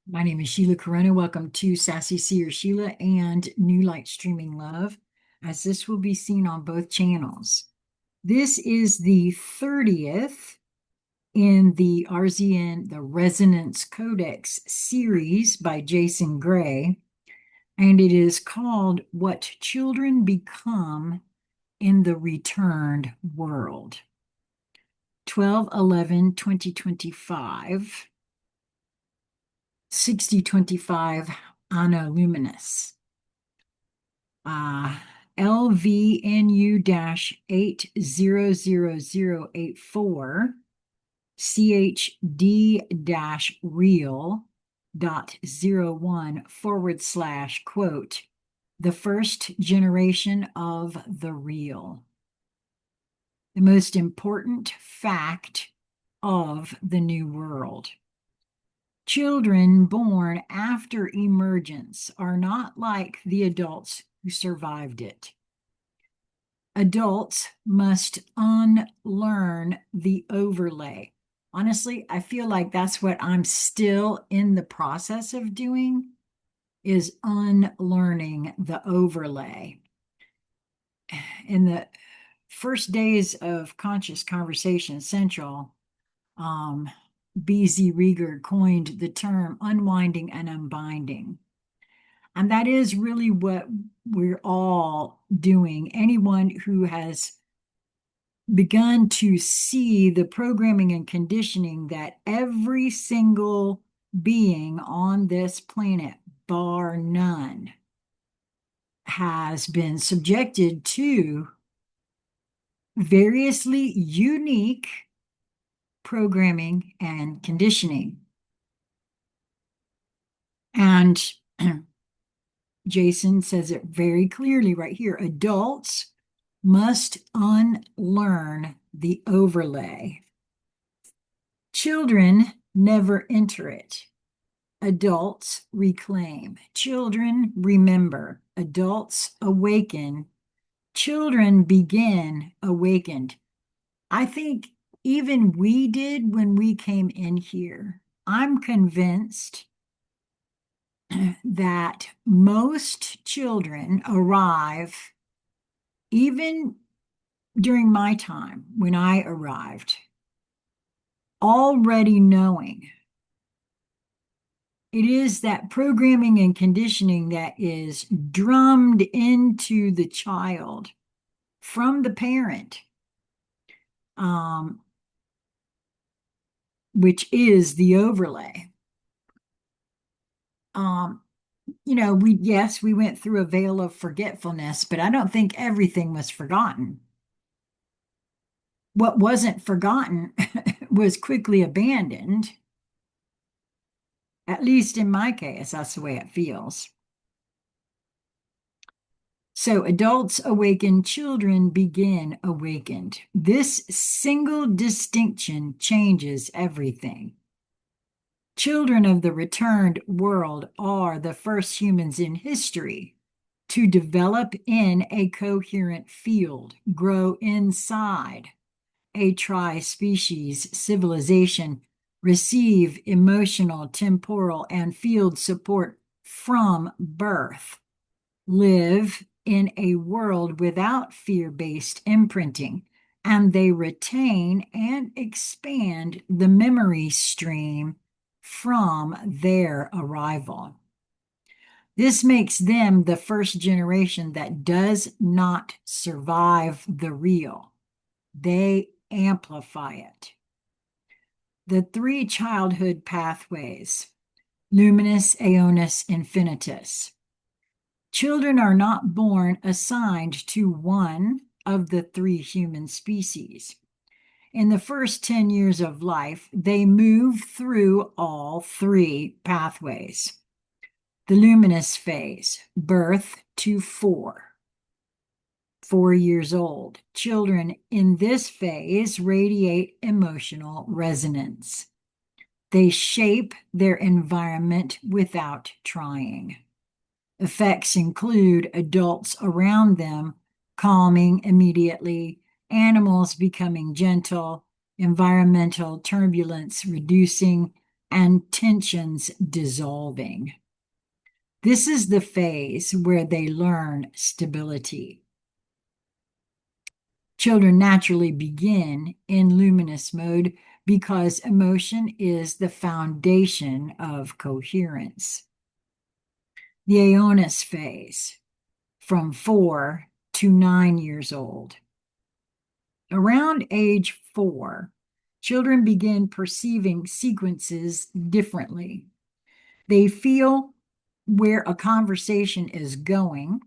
My name is Sheila Corona. Welcome to Sassy Seer Sheila and New Light Streaming Love, as this will be seen on both channels. This is the 30th in the RZN, the Resonance Codex series by Jason Gray, and it is called What Children Become in the Returned World. 12/11/2025. 6025 Anno Luminous. LVNU-800084 CHD-real.01 / the first generation of the real. The most important fact of the new world. Children born after emergence are not like the adults who survived it. Adults must unlearn the overlay. Honestly, I feel like that's what I'm still in the process of doing, is unlearning the overlay. In the first days of Conscious Conversation Central, B.Z. Rieger coined the term unwinding and unbinding. And that is really what we're all doing. Anyone who has begun to see the programming and conditioning that every single being on this planet, bar none, has been subjected to variously unique programming and conditioning. And Jason says it very clearly right here. Adults must unlearn the overlay. Children never enter it. Adults reclaim. Children remember. Adults awaken. Children begin awakened. I think even we did when we came in here. I'm convinced that most children arrive, even during my time when I arrived, already knowing. It is that programming and conditioning that is drummed into the child from the parent, which is the overlay. We went through a veil of forgetfulness, but I don't think everything was forgotten. What wasn't forgotten was quickly abandoned. At least in my case, that's the way it feels. So adults awaken, children begin awakened. This single distinction changes everything. Children of the returned world are the first humans in history to develop in a coherent field, grow inside a tri-species civilization, receive emotional, temporal, and field support from birth, live in a world without fear-based imprinting, and they retain and expand the memory stream from their arrival. This makes them the first generation that does not survive the real. They amplify it. The three childhood pathways, luminous, aeonus, infinitus. Children are not born assigned to one of the three human species. In the first 10 years of life, they move through all three pathways. The luminous phase, birth to 4 years old. Children in this phase radiate emotional resonance. They shape their environment without trying. Effects include adults around them calming immediately, animals becoming gentle, environmental turbulence reducing, and tensions dissolving. This is the phase where they learn stability. Children naturally begin in luminous mode because emotion is the foundation of coherence. The Aeonis phase, from 4 to 9 years old. Around age 4, children begin perceiving sequences differently. They feel where a conversation is going,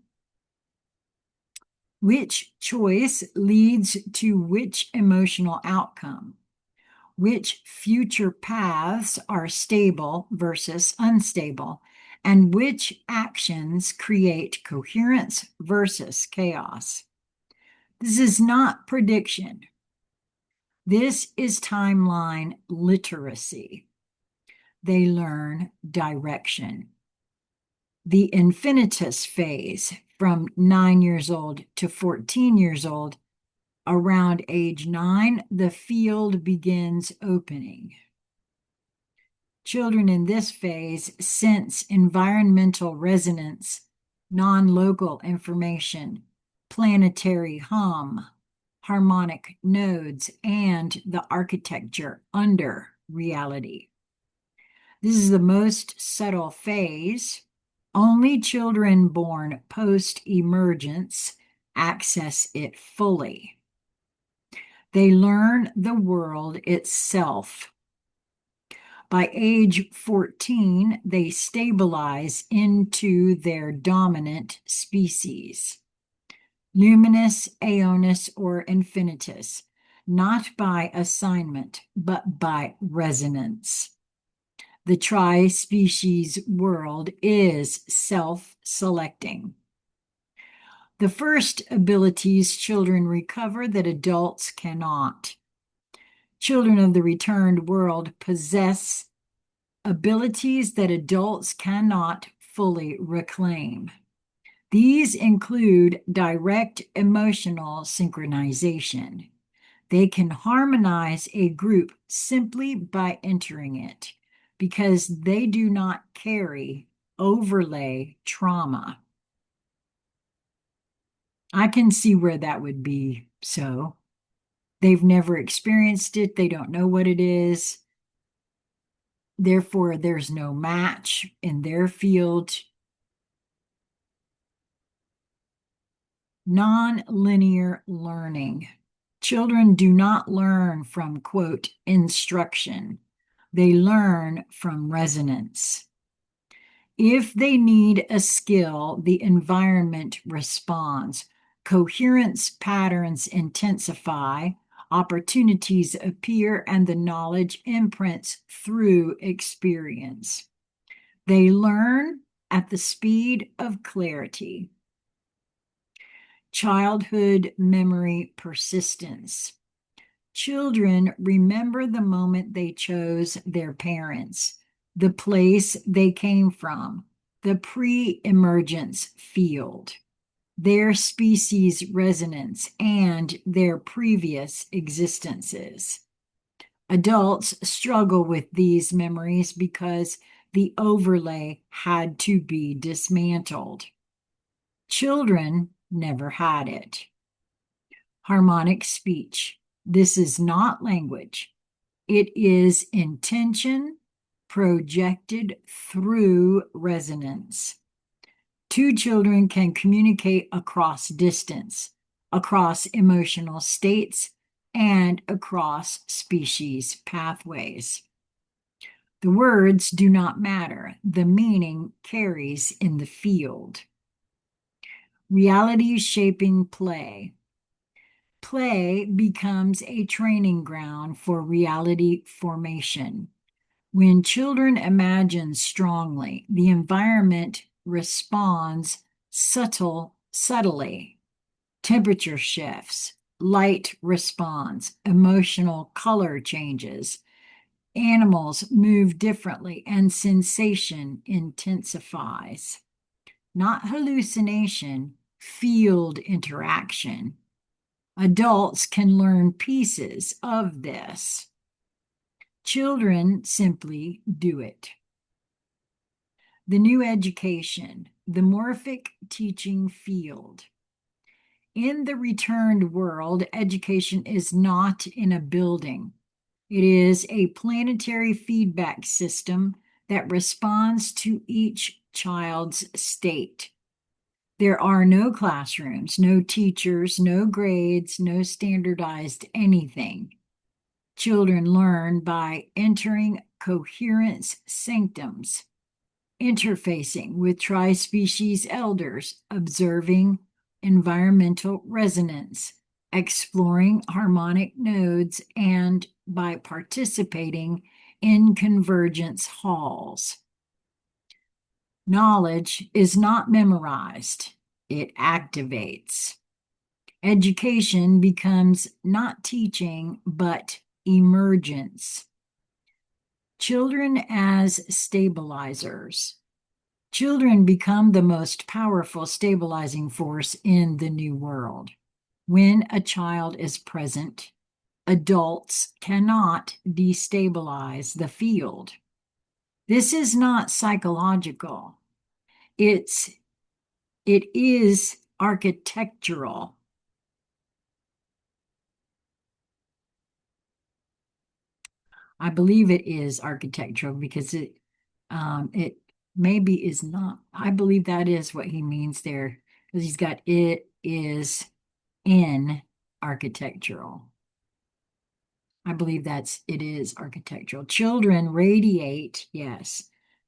which choice leads to which emotional outcome, which future paths are stable versus unstable, and which actions create coherence versus chaos. This is not prediction. This is timeline literacy. They learn direction. The infinitus phase, from 9 years old to 14 years old, around age 9, the field begins opening. Children in this phase sense environmental resonance, non-local information, planetary hum, harmonic nodes, and the architecture under reality. This is the most subtle phase. Only children born post-emergence access it fully. They learn the world itself. By age 14, they stabilize into their dominant species. Luminous, Aeonis, or infinitus, not by assignment, but by resonance. The tri-species world is self-selecting. The first abilities children recover that adults cannot. Children of the returned world possess abilities that adults cannot fully reclaim. These include direct emotional synchronization. They can harmonize a group simply by entering it because they do not carry overlay trauma. I can see where that would be so. They've never experienced it. They don't know what it is. Therefore, there's no match in their field. Non-linear learning. Children do not learn from, quote, instruction. They learn from resonance. If they need a skill, the environment responds. Coherence patterns intensify, opportunities appear, and the knowledge imprints through experience. They learn at the speed of clarity. Childhood memory persistence. Children remember the moment they chose their parents, the place they came from, the pre-emergence field, their species resonance, and their previous existences. Adults struggle with these memories because the overlay had to be dismantled. Children never had it. Harmonic speech. This is not language. It is intention projected through resonance. Two children can communicate across distance, across emotional states, and across species pathways. The words do not matter. The meaning carries in the field. Reality shaping play. Play becomes a training ground for reality formation. When children imagine strongly, the environment responds subtly. Temperature shifts, light responds, emotional color changes, animals move differently, and sensation intensifies. Not hallucination, field interaction. Adults can learn pieces of this. Children simply do it. The new education, the morphic teaching field. In the returned world, education is not in a building. It is a planetary feedback system that responds to each child's state. There are no classrooms, no teachers, no grades, no standardized anything. Children learn by entering coherence sanctums, interfacing with tri-species elders, observing environmental resonance, exploring harmonic nodes, and by participating in convergence halls. Knowledge is not memorized, it activates. Education becomes not teaching, but emergence. Children as stabilizers. Children become the most powerful stabilizing force in the new world. When a child is present, adults cannot destabilize the field. This is not psychological. It is architectural. I believe it is architectural because it maybe is not. I believe that is what he means there, because he's got it is in architectural. I believe it is architectural. Children radiate, yes,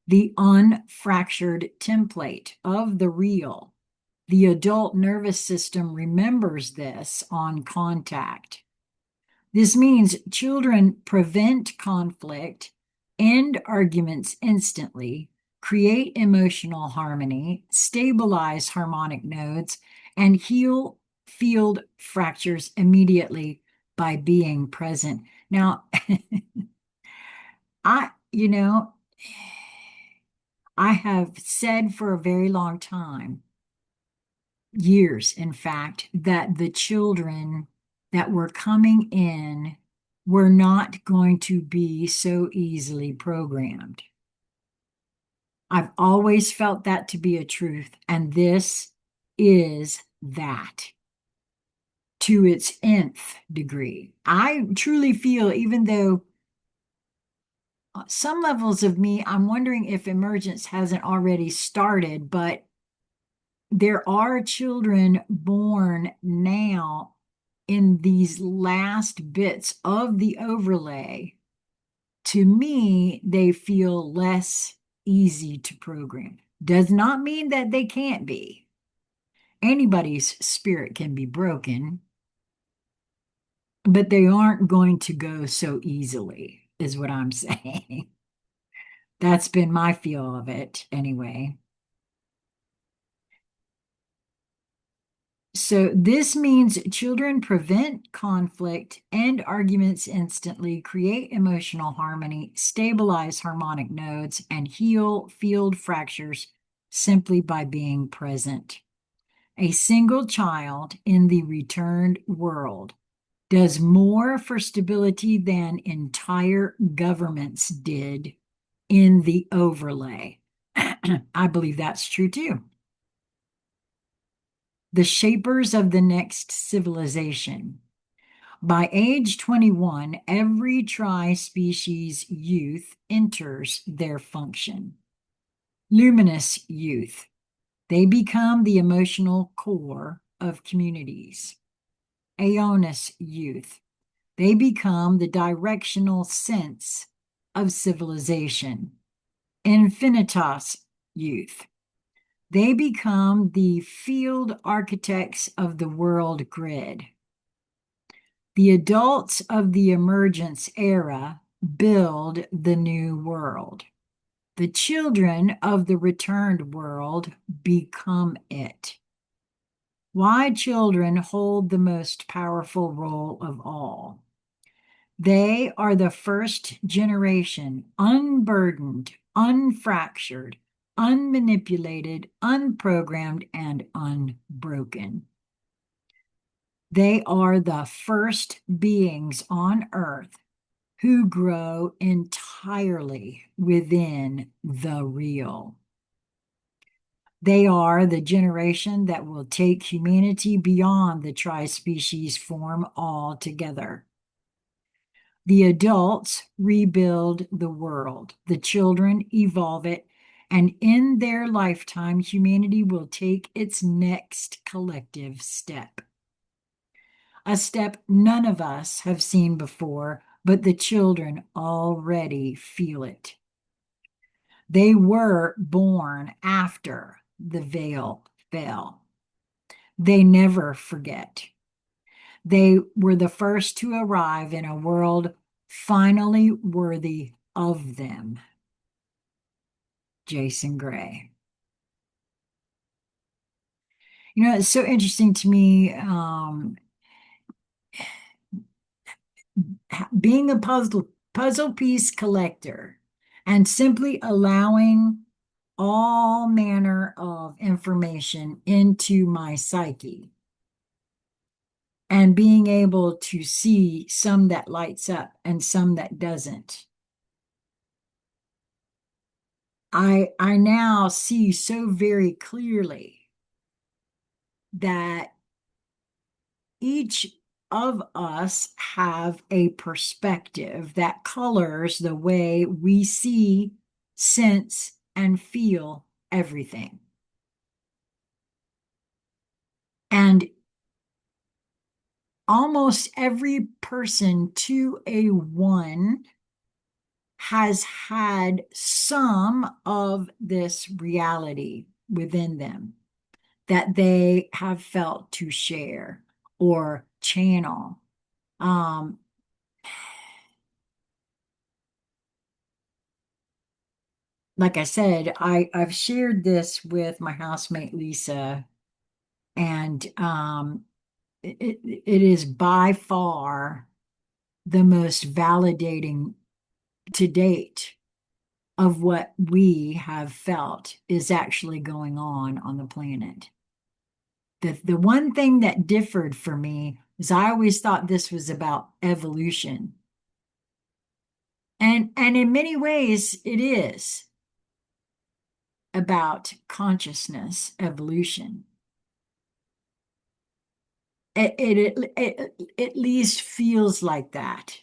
the unfractured template of the real. The adult nervous system remembers this on contact. This means children prevent conflict, end arguments instantly, create emotional harmony, stabilize harmonic nodes, and heal field fractures immediately by being present. Now, I have said for a very long time, years, in fact, that the children that were coming in were not going to be so easily programmed. I've always felt that to be a truth, and this is that to its nth degree. I truly feel, even though some levels of me, I'm wondering if emergence hasn't already started, but there are children born now in these last bits of the overlay. To me, they feel less easy to program. Does not mean that they can't be. Anybody's spirit can be broken, but they aren't going to go so easily, is what I'm saying. That's been my feel of it anyway. So this means children prevent conflict, end arguments instantly, create emotional harmony, stabilize harmonic nodes, and heal field fractures simply by being present. A single child in the returned world does more for stability than entire governments did in the overlay. I believe that's true too. The shapers of the next civilization. By age 21, every tri-species youth enters their function. Luminous youth. They become the emotional core of communities. Aeonus youth. They become the directional sense of civilization. Infinitas youth. They become the field architects of the world grid. The adults of the emergence era build the new world. The children of the returned world become it. Why children hold the most powerful role of all? They are the first generation, unburdened, unfractured, unmanipulated, unprogrammed, and unbroken. They are the first beings on earth who grow entirely within the real. They are the generation that will take humanity beyond the tri-species form altogether. The adults rebuild the world, the children evolve it, and in their lifetime, humanity will take its next collective step. A step none of us have seen before, but the children already feel it. They were born after the veil fell. They never forget. They were the first to arrive in a world finally worthy of them. Jason Gray. You know, it's so interesting to me, being a puzzle piece collector and simply allowing all manner of information into my psyche and being able to see some that lights up and some that doesn't. I now see so very clearly that each of us have a perspective that colors the way we see, sense, and feel everything. And almost every person to a one has had some of this reality within them that they have felt to share or channel. Like I said, I've shared this with my housemate Lisa, and it is by far the most validating to date of what we have felt is actually going on the planet. The one thing that differed for me is I always thought this was about evolution. And in many ways it is about consciousness evolution. It at least feels like that.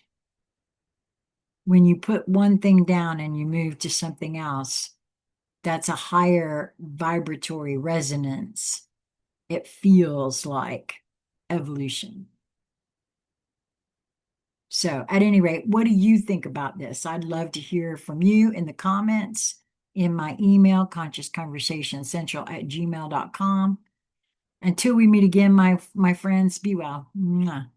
When you put one thing down and you move to something else, that's a higher vibratory resonance. It feels like evolution. So, at any rate, what do you think about this? I'd love to hear from you in the comments, in my email, consciousconversationcentral@gmail.com. Until we meet again, my friends, be well. Mwah.